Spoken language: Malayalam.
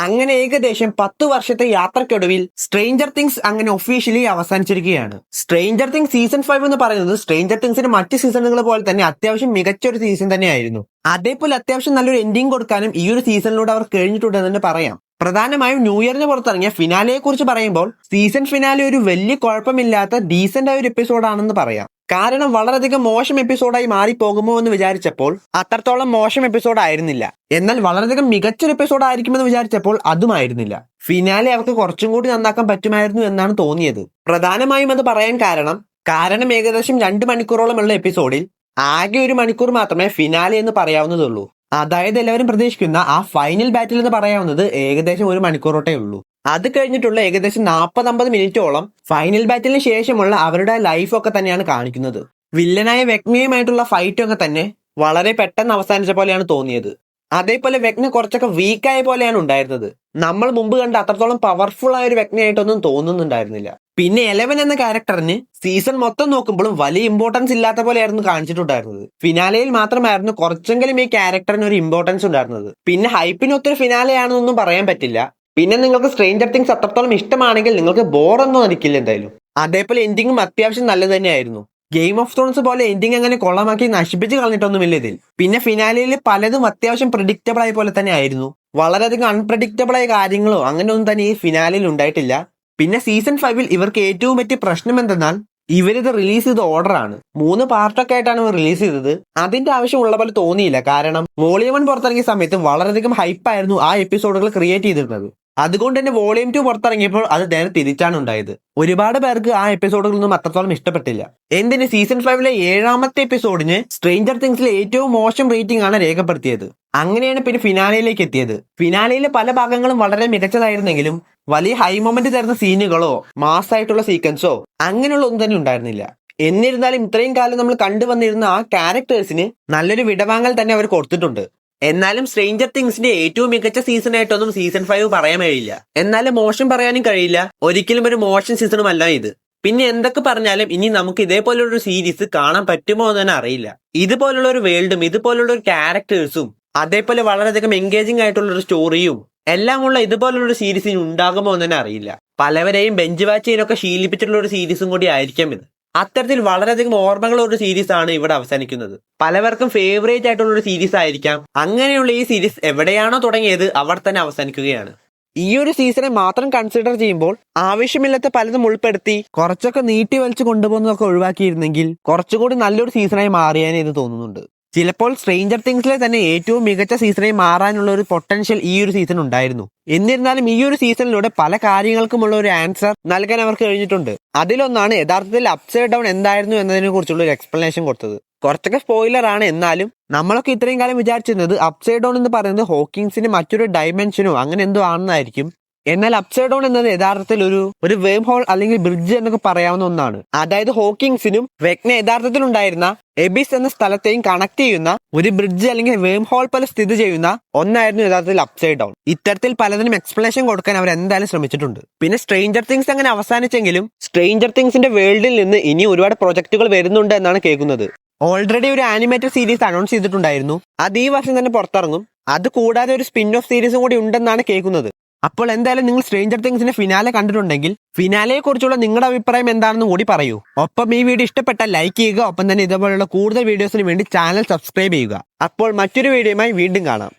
അങ്ങനെ ഏകദേശം 10 വർഷത്തെ യാത്രക്കൊടുവിൽ സ്ട്രേഞ്ചർ തിങ്സ് അങ്ങനെ ഒഫീഷ്യലി അവസാനിച്ചിരിക്കുകയാണ്. സ്ട്രേഞ്ചർ തിങ്സ് സീസൺ 5 എന്ന് പറയുന്നത് സ്ട്രേഞ്ചർ തിങ്സിന്റെ മറ്റ് സീസണുകൾ പോലെ തന്നെ അത്യാവശ്യം മികച്ച ഒരു സീസൺ തന്നെയായിരുന്നു. അതേപോലെ അത്യാവശ്യം നല്ലൊരു എൻഡിങ് കൊടുക്കാനും ഈ ഒരു സീസണിലൂടെ അവർ കഴിഞ്ഞിട്ടുണ്ടെന്ന് തന്നെ പറയാം. പ്രധാനമായും ന്യൂ ഇയറിന് പുറത്തിറങ്ങിയ ഫിനാലയെ കുറിച്ച് പറയുമ്പോൾ സീസൺ ഫിനാലെ ഒരു വലിയ കുഴപ്പമില്ലാത്ത ഡീസന്റ് ആയ ഒരു എപ്പിസോഡാണെന്ന് പറയാം. കാരണം വളരെയധികം മോശം എപ്പിസോഡായി മാറിപ്പോകുമോ എന്ന് വിചാരിച്ചപ്പോൾ അത്രത്തോളം മോശം എപ്പിസോഡ് ആയിരുന്നില്ല. എന്നാൽ വളരെയധികം മികച്ചൊരു എപ്പിസോഡ് ആയിരിക്കുമെന്ന് വിചാരിച്ചപ്പോൾ അതുമായിരുന്നില്ല. ഫിനാലെ അവർക്ക് കുറച്ചും കൂടി നന്നാക്കാൻ പറ്റുമായിരുന്നു എന്നാണ് തോന്നിയത്. പ്രധാനമായും അത് പറയാൻ കാരണം ഏകദേശം 2 മണിക്കൂറോളമുള്ള എപ്പിസോഡിൽ ആകെ 1 മണിക്കൂർ മാത്രമേ ഫിനാലെ എന്ന് പറയാവുന്നതുള്ളൂ. അതായത് എല്ലാവരും പ്രതീക്ഷിക്കുന്ന ആ ഫൈനൽ ബാറ്റിൽ എന്ന് പറയാവുന്നത് ഏകദേശം 1 മണിക്കൂറോട്ടേ ഉള്ളൂ. അത് കഴിഞ്ഞിട്ടുള്ള ഏകദേശം 40-50 മിനിറ്റോളം ഫൈനൽ ബാറ്റിന് ശേഷമുള്ള അവരുടെ ലൈഫൊക്കെ തന്നെയാണ് കാണിക്കുന്നത്. വില്ലനായ വെഗ്നയുമായിട്ടുള്ള ഫൈറ്റൊക്കെ തന്നെ വളരെ പെട്ടെന്ന് അവസാനിച്ച പോലെയാണ് തോന്നിയത്. അതേപോലെ വെഗ്ന കുറച്ചൊക്കെ വീക്കായ പോലെയാണ് ഉണ്ടായിരുന്നത്. നമ്മൾ മുമ്പ് കണ്ട അത്രത്തോളം പവർഫുൾ ആയ ഒരു വെഗ്നയായിട്ടൊന്നും തോന്നുന്നുണ്ടായിരുന്നില്ല. പിന്നെ 11 എന്ന ക്യാരക്ടറിന് സീസൺ മൊത്തം നോക്കുമ്പോഴും വലിയ ഇമ്പോർട്ടൻസ് ഇല്ലാത്ത പോലെയായിരുന്നു കാണിച്ചിട്ടുണ്ടായിരുന്നത്. ഫിനാലയിൽ മാത്രമായിരുന്നു കുറച്ചെങ്കിലും ഈ ക്യാരക്ടറിന് ഒരു ഇമ്പോർട്ടൻസ് ഉണ്ടായിരുന്നത്. പിന്നെ ഹൈപ്പിനൊത്തൊരു ഫിനാലെയാണെന്നൊന്നും പറയാൻ പറ്റില്ല. പിന്നെ നിങ്ങൾക്ക് സ്ട്രേഞ്ചർ തിങ്സ് അത്രത്തോളം ഇഷ്ടമാണെങ്കിൽ നിങ്ങൾക്ക് ബോറൊന്നും അടിക്കില്ല എന്തായാലും. അതേപോലെ എൻഡിങ്ങും അത്യാവശ്യം നല്ലത് തന്നെയായിരുന്നു. ഗെയിം ഓഫ് ത്രോൺസ് പോലെ എൻഡിങ് അങ്ങനെ കൊള്ളമാക്കി നശിപ്പിച്ച് കളഞ്ഞിട്ടൊന്നുമില്ല ഇതിൽ. പിന്നെ ഫിനാലയിൽ പലതും അത്യാവശ്യം പ്രെഡിക്റ്റബിൾ ആയ പോലെ തന്നെ ആയിരുന്നു. വളരെയധികം അൺപ്രഡിക്റ്റബിൾ ആയ കാര്യങ്ങളോ അങ്ങനെയൊന്നും തന്നെ ഈ ഫിനാലയിൽ ഉണ്ടായിട്ടില്ല. പിന്നെ സീസൺ 5 ഇവർക്ക് ഏറ്റവും പറ്റിയ പ്രശ്നം എന്തെന്നാൽ ഇവരിത് റിലീസ് ചെയ്ത ഓർഡറാണ്. 3 പാർട്ടൊക്കെ ആയിട്ടാണ് ഇവർ റിലീസ് ചെയ്തത്. അതിന്റെ ആവശ്യമുള്ള പോലെ തോന്നിയില്ല. കാരണം വോളിയം 1 പുറത്തിറങ്ങിയ സമയത്ത് വളരെയധികം ഹൈപ്പായിരുന്നു ആ എപ്പിസോഡുകൾ ക്രിയേറ്റ് ചെയ്തിരുന്നത്. അതുകൊണ്ട് തന്നെ വോളിയം 2 പുറത്തിറങ്ങിയപ്പോൾ അത് നേരെ തിരിച്ചാണ് ഉണ്ടായത്. ഒരുപാട് പേർക്ക് ആ എപ്പിസോഡുകളൊന്നും അത്രത്തോളം ഇഷ്ടപ്പെട്ടില്ല. എന്തിന് സീസൺ 5 7ാമത്തെ എപ്പിസോഡിന് സ്ട്രേഞ്ചർ തിങ്സിലെ ഏറ്റവും മോശം റേറ്റിംഗ് ആണ് രേഖപ്പെടുത്തിയത്. അങ്ങനെയാണ് പിന്നെ ഫിനാലയിലേക്ക് എത്തിയത്. ഫിനാലയിലെ പല ഭാഗങ്ങളും വളരെ മികച്ചതായിരുന്നെങ്കിലും വലിയ ഹൈ മൊമെന്റ് തരുന്ന സീനുകളോ മാസായിട്ടുള്ള സീക്വൻസോ അങ്ങനെയുള്ള ഒന്നും തന്നെ ഉണ്ടായിരുന്നില്ല. എന്നിരുന്നാലും ഇത്രയും കാലം നമ്മൾ കണ്ടുവന്നിരുന്ന ആ ക്യാരക്ടേഴ്സിന് നല്ലൊരു വിടവാങ്ങൽ തന്നെ അവർ കൊടുത്തിട്ടുണ്ട്. എന്നാലും സ്ട്രേഞ്ചർ തിങ്സിന്റെ ഏറ്റവും മികച്ച സീസൺ ആയിട്ടൊന്നും സീസൺ 5 പറയാൻ കഴിയില്ല. എന്നാലും മോശം പറയാനും കഴിയില്ല. ഒരിക്കലും ഒരു മോശം സീസണുമല്ല ഇത്. പിന്നെ എന്തൊക്കെ പറഞ്ഞാലും ഇനി നമുക്ക് ഇതേപോലുള്ള ഒരു സീരീസ് കാണാൻ പറ്റുമോ എന്ന് തന്നെ അറിയില്ല. ഇതുപോലുള്ള ഒരു വേൾഡും ഇതുപോലുള്ള ഒരു ക്യാരക്ടേഴ്സും അതേപോലെ വളരെയധികം എൻഗേജിംഗ് ആയിട്ടുള്ള ഒരു സ്റ്റോറിയും എല്ലാമുള്ള ഇതുപോലുള്ള ഒരു സീരീസ് ഇനി ഉണ്ടാകുമോ എന്ന് തന്നെ അറിയില്ല. പലവരെയും ബെഞ്ച് വാച്ച് ചെയ്യാനൊക്കെ ശീലിപ്പിച്ചിട്ടുള്ള ഒരു സീരീസും കൂടി ആയിരിക്കാം ഇത്. അത്തരത്തിൽ വളരെയധികം ഓർമ്മകളുള്ള ഒരു സീരീസ് ആണ് ഇവിടെ അവസാനിക്കുന്നത്. പലവർക്കും ഫേവറേറ്റ് ആയിട്ടുള്ള ഒരു സീരീസ് ആയിരിക്കാം. അങ്ങനെയുള്ള ഈ സീരീസ് എവിടെയാണോ തുടങ്ങിയത് അവിടെ തന്നെ അവസാനിക്കുകയാണ്. ഈ ഒരു സീസണെ മാത്രം കൺസിഡർ ചെയ്യുമ്പോൾ ആവശ്യമില്ലാത്ത പലതും ഉൾപ്പെടുത്തി കുറച്ചൊക്കെ നീട്ടി വലിച്ചു കൊണ്ടുപോകുന്നതൊക്കെ ഒഴിവാക്കിയിരുന്നെങ്കിൽ കുറച്ചുകൂടി നല്ലൊരു സീസണായി മാറിയാനേ ഇത് തോന്നുന്നുണ്ട്. ചിലപ്പോൾ സ്ട്രേഞ്ചർ തിങ്സിലെ തന്നെ ഏറ്റവും മികച്ച സീസണായി മാറാനുള്ള ഒരു പൊട്ടൻഷ്യൽ ഈ ഒരു സീസൺ ഉണ്ടായിരുന്നു. എന്നിരുന്നാലും ഈ ഒരു സീസണിലൂടെ പല കാര്യങ്ങൾക്കുമുള്ള ഒരു ആൻസർ നൽകാൻ അവർക്ക് കഴിഞ്ഞിട്ടുണ്ട്. അതിലൊന്നാണ് യഥാർത്ഥത്തിൽ അപ്സൈഡ് ഡൗൺ എന്തായിരുന്നു എന്നതിനെ കുറിച്ചുള്ള ഒരു എക്സ്പ്ലനേഷൻ കൊടുത്തത്. കുറച്ചൊക്കെ സ്പോയിലർ ആണ്. എന്നാലും നമ്മളൊക്കെ ഇത്രയും കാലം വിചാരിച്ചിരുന്നത് അപ്സൈഡ് ഡൗൺ എന്ന് പറയുന്നത് ഹോക്കിങ്സിന്റെ മറ്റൊരു ഡയമെൻഷനോ അങ്ങനെ എന്തോ ആണെന്നായിരിക്കും. എന്നാൽ അപ്സൈഡ് ഡൗൺ എന്നത് യഥാർത്ഥത്തിൽ ഒരു വേം ഹോൾ അല്ലെങ്കിൽ ബ്രിഡ്ജ് എന്നൊക്കെ പറയാവുന്ന ഒന്നാണ്. അതായത് ഹോക്കിങ്സിനും വെഗ്ന യഥാർത്ഥത്തിൽ ഉണ്ടായിരുന്ന എബിസ് എന്ന സ്ഥലത്തെയും കണക്ട് ചെയ്യുന്ന ഒരു ബ്രിഡ്ജ് അല്ലെങ്കിൽ വേം ഹോൾ പോലെ സ്ഥിതി ചെയ്യുന്ന ഒന്നായിരുന്നു യഥാർത്ഥത്തിൽ അപ്സൈഡ് ഡൗൺ. ഇത്തരത്തിൽ പലതിനും എക്സ്പ്ലനേഷൻ കൊടുക്കാൻ അവർ എന്തായാലും ശ്രമിച്ചിട്ടുണ്ട്. പിന്നെ സ്ട്രേഞ്ചർ തിങ്സ് അങ്ങനെ അവസാനിച്ചെങ്കിലും സ്ട്രേഞ്ചർ തിങ്സിന്റെ വേൾഡിൽ നിന്ന് ഇനി ഒരുപാട് പ്രൊജക്ടുകൾ വരുന്നുണ്ട് എന്നാണ് കേൾക്കുന്നത്. ഓൾറെഡി ഒരു ആനിമേറ്റഡ് സീരീസ് അനൗൺസ് ചെയ്തിട്ടുണ്ടായിരുന്നു. അത് ഈ വർഷം തന്നെ പുറത്തിറങ്ങും. അത് കൂടാതെ ഒരു സ്പിൻ ഓഫ് സീരീസും കൂടി ഉണ്ടെന്നാണ് കേൾക്കുന്നത്. അപ്പോൾ എന്തായാലും നിങ്ങൾ സ്ട്രേഞ്ചർ തിങ്സിന്റെ ഫിനാലെ കണ്ടിട്ടുണ്ടെങ്കിൽ ഫിനാലയെ കുറിച്ചുള്ള നിങ്ങളുടെ അഭിപ്രായം എന്താണെന്ന് കൂടി പറയൂ. ഒപ്പം ഈ വീഡിയോ ഇഷ്ടപ്പെട്ടാൽ ലൈക്ക് ചെയ്യുക. ഒപ്പം തന്നെ ഇതുപോലുള്ള കൂടുതൽ വീഡിയോസിന് വേണ്ടി ചാനൽ സബ്സ്ക്രൈബ് ചെയ്യുക. അപ്പോൾ മറ്റൊരു വീഡിയോയുമായി വീണ്ടും കാണാം.